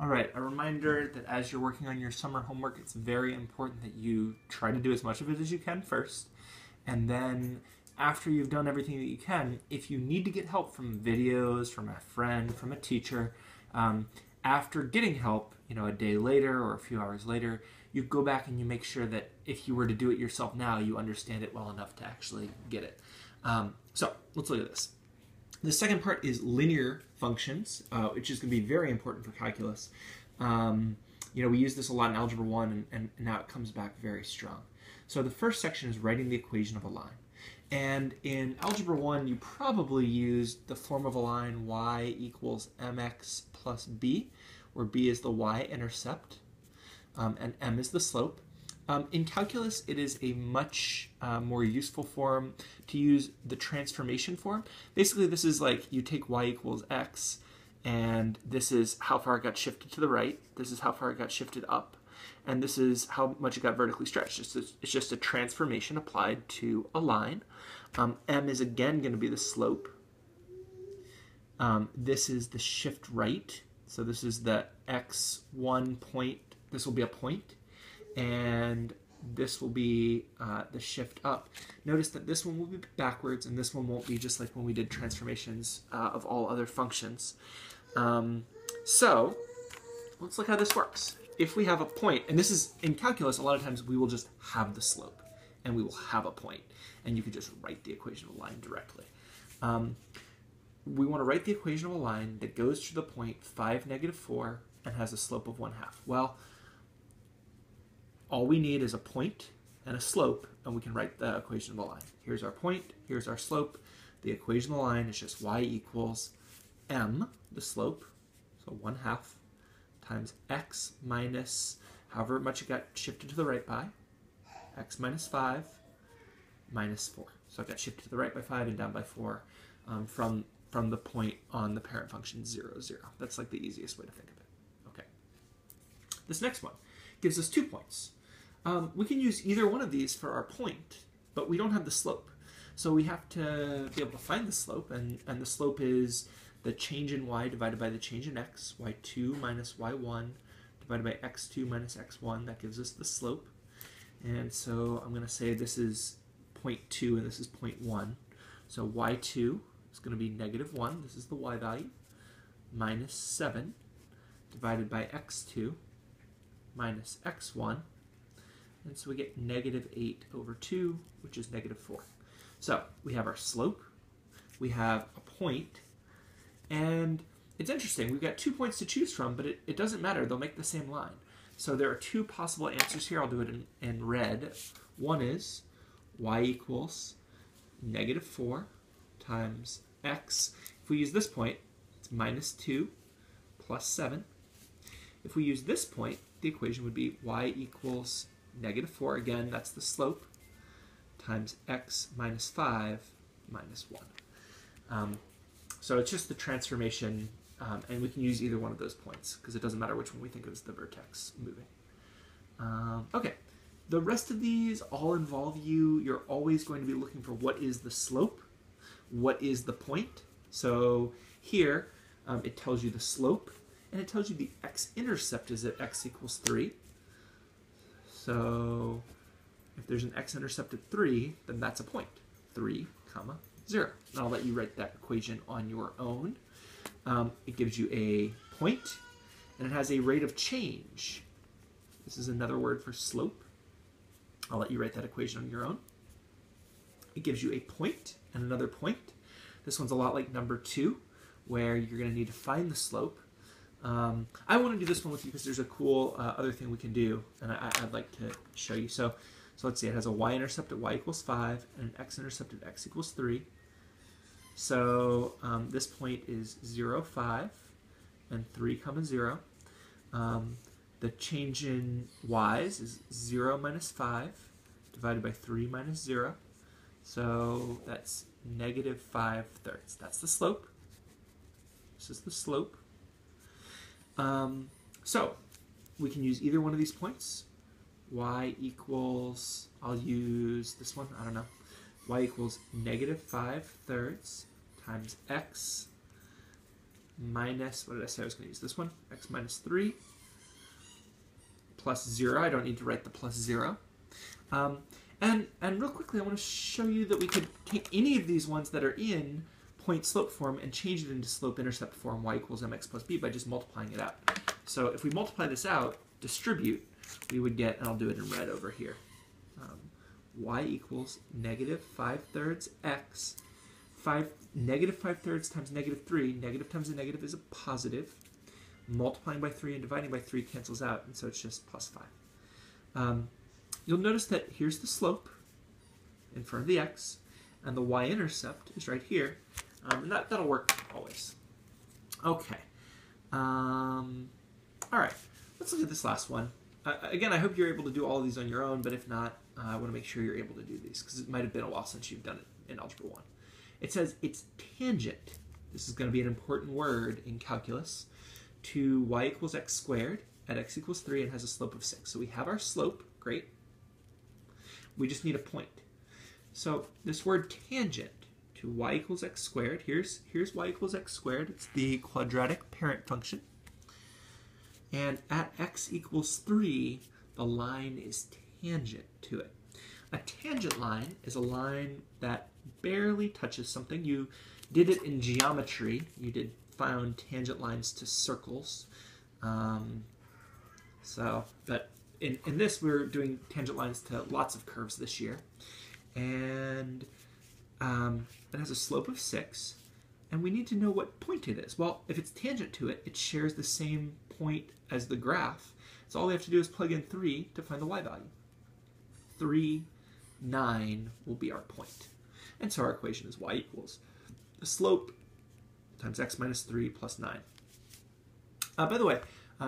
All right, a reminder that as you're working on your summer homework, it's very important that you try to do as much of it as you can first. And then after you've done everything that you can, if you need to get help from videos, from a friend, from a teacher, after getting help, a day later or a few hours later, you go back and you make sure that if you were to do it yourself now, you understand it well enough to actually get it. So let's look at this. The second part is linear functions, which is going to be very important for calculus. We use this a lot in Algebra 1, and now it comes back very strong. So the first section is writing the equation of a line. And in Algebra 1, you probably used the form of a line y equals mx plus b, where b is the y-intercept, and m is the slope. In calculus, it is a much more useful form to use the transformation form. Basically, this is like you take y equals x, and this is how far it got shifted to the right. This is how far it got shifted up. And this is how much it got vertically stretched. It's just a transformation applied to a line. M is again going to be the slope. This is the shift right. So this is the x1 point. This will be a point. And this will be the shift up. Notice that this one will be backwards, and this one won't be, just like when we did transformations of all other functions. So let's look how this works. If we have a point, and this is in calculus, a lot of times we will just have the slope, and we will have a point, and you can just write the equation of a line directly. We want to write the equation of a line that goes to the point 5, negative 4, and has a slope of 1/2. Well, all we need is a point and a slope, and we can write the equation of a line. Here's our point, here's our slope. The equation of the line is just y equals m, the slope, so 1/2, times x minus however much it got shifted to the right by, x minus 5 minus 4. So it got shifted to the right by 5 and down by 4 from the point on the parent function 0, 0. That's like the easiest way to think of it. Okay. This next one gives us 2 points. We can use either one of these for our point, but we don't have the slope. So we have to be able to find the slope, and the slope is the change in y divided by the change in x, y2 minus y1 divided by x2 minus x1. That gives us the slope. And so I'm going to say this is 0.2 and this is 0.1. So y2 is going to be negative 1. This is the y value. Minus 7 divided by x2 minus x1. And so we get negative 8 over 2, which is negative 4. So we have our slope, we have a point, and it's interesting. We've got 2 points to choose from, but it doesn't matter. They'll make the same line. So there are 2 possible answers here. I'll do it in red. One is y equals negative 4 times x. If we use this point, it's minus 2 plus 7. If we use this point, the equation would be y equals negative 4, again, that's the slope, times x minus 5 minus 1. So it's just the transformation, and we can use either one of those points, because it doesn't matter which one we think of as the vertex moving. Okay, the rest of these all involve you're always going to be looking for what is the slope, what is the point. So here, it tells you the slope, and it tells you the x-intercept is at x equals 3. So if there's an x-intercept at 3, then that's a point, 3, 0. And I'll let you write that equation on your own. It gives you a point, and it has a rate of change. This is another word for slope. I'll let you write that equation on your own. It gives you a point and another point. This one's a lot like number 2, where you're going to need to find the slope. I want to do this one with you because there's a cool other thing we can do, and I'd like to show you. So let's see, it has a y-intercept at y equals 5 and an x-intercept at x equals 3. So this point is 0, 5, and 3, 0. The change in y's is 0 minus 5 divided by 3 minus 0. So that's negative 5/3. That's the slope. This is the slope. So we can use either one of these points. Y equals, I'll use this one, I don't know. Y equals negative 5/3 times x minus, what did I say I was going to use this one? X minus 3 plus 0. I don't need to write the plus 0. And real quickly, I want to show you that we could take any of these ones that are in point-slope form and change it into slope-intercept form, y equals mx plus b, by just multiplying it out. So if we multiply this out, distribute, we would get, and I'll do it in red over here, y equals negative 5/3 x, negative 5/3 times negative 3, negative times a negative is a positive, multiplying by 3 and dividing by 3 cancels out, and so it's just plus 5. You'll notice that here's the slope in front of the x, and the y-intercept is right here, and that'll work always. Okay. All right, let's look at this last one. Again, I hope you're able to do all of these on your own, but if not, I want to make sure you're able to do these, because it might have been a while since you've done it in Algebra 1. It says its tangent, this is going to be an important word in calculus, to y equals x squared at x equals 3 and has a slope of 6. So we have our slope, great. We just need a point. So this word tangent to y equals x squared, here's y equals x squared, it's the quadratic parent function. And at x equals 3, the line is tangent to it. A tangent line is a line that barely touches something. You did it in geometry. You found tangent lines to circles. But in this, we're doing tangent lines to lots of curves this year. And it has a slope of 6. And we need to know what point it is. Well, if it's tangent to it, it shares the same point as the graph. So all we have to do is plug in 3 to find the y value. 3, 9 will be our point. And so our equation is y equals the slope times x minus 3 plus 9. By the way,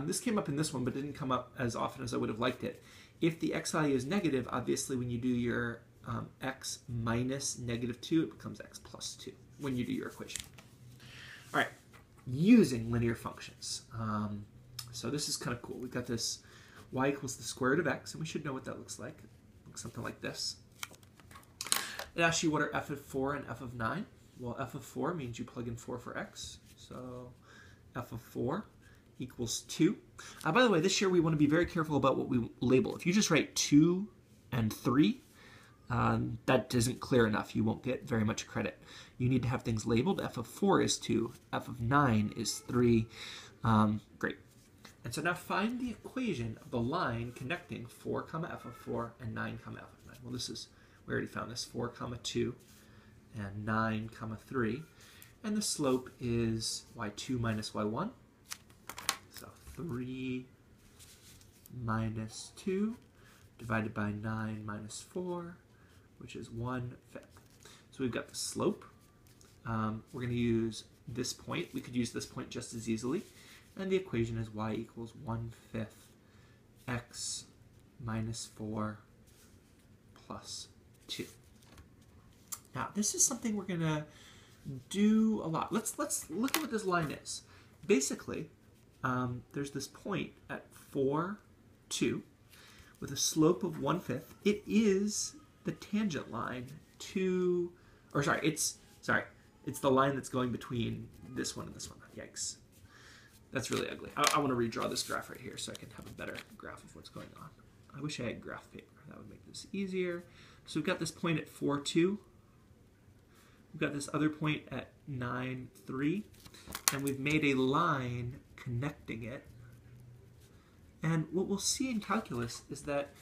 this came up in this one, but didn't come up as often as I would have liked it. If the x value is negative, obviously when you do your x minus negative 2, it becomes x plus 2 when you do your equation. All right, using linear functions. So this is kind of cool. We've got this y equals the square root of x, and we should know what that looks like. It looks something like this. It asks you what are f of 4 and f of 9. Well, f of 4 means you plug in 4 for x. So f of 4 equals 2. By the way, this year we want to be very careful about what we label. If you just write 2 and 3, that isn't clear enough. You won't get very much credit. You need to have things labeled. F of 4 is 2. F of 9 is 3. Great. And so now find the equation of the line connecting 4 comma f of 4 and 9 comma f of 9. Well, we already found this, 4 comma 2 and 9 comma 3. And the slope is y2 minus y1. So 3 minus 2 divided by 9 minus 4, which is 1/5. So we've got the slope. We're going to use this point. We could use this point just as easily. And the equation is y equals 1/5 x minus 4 plus 2. Now, this is something we're going to do a lot. Let's look at what this line is. Basically, there's this point at 4, 2 with a slope of 1/5. It is the tangent line to, or sorry, it's the line that's going between this one and this one. Yikes. That's really ugly. I want to redraw this graph right here so I can have a better graph of what's going on. I wish I had graph paper. That would make this easier. So we've got this point at 4, 2. We've got this other point at 9, 3. And we've made a line connecting it. And what we'll see in calculus is that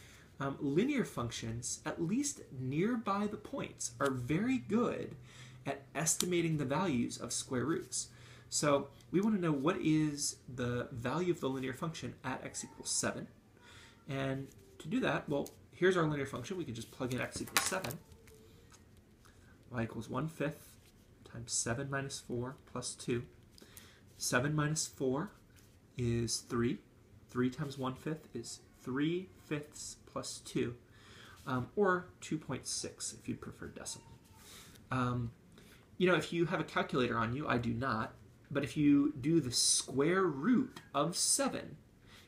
linear functions, at least nearby the points, are very good at estimating the values of square roots. So we want to know what is the value of the linear function at x equals 7. And to do that, well, here's our linear function. We can just plug in x equals 7. Y equals 1/5 times 7 minus 4 plus 2. 7 minus 4 is 3. 3 times 1/5 is 3/5 plus 2, or 2.6 if you prefer decimal. If you have a calculator on you, I do not, but if you do the square root of 7,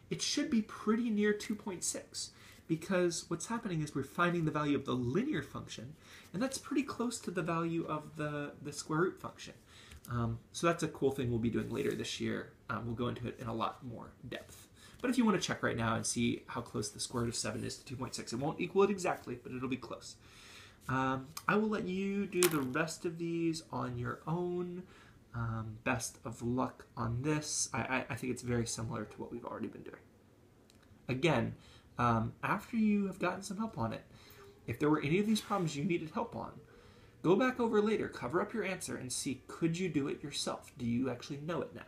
it should be pretty near 2.6, because what's happening is we're finding the value of the linear function, and that's pretty close to the value of the square root function. So that's a cool thing we'll be doing later this year. We'll go into it in a lot more depth. But if you want to check right now and see how close the square root of 7 is to 2.6, it won't equal it exactly, but it'll be close. I will let you do the rest of these on your own. Best of luck on this. I think it's very similar to what we've already been doing. Again, after you have gotten some help on it, if there were any of these problems you needed help on, go back over later, cover up your answer, and see, could you do it yourself? Do you actually know it now?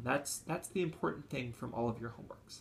That's the important thing from all of your homeworks.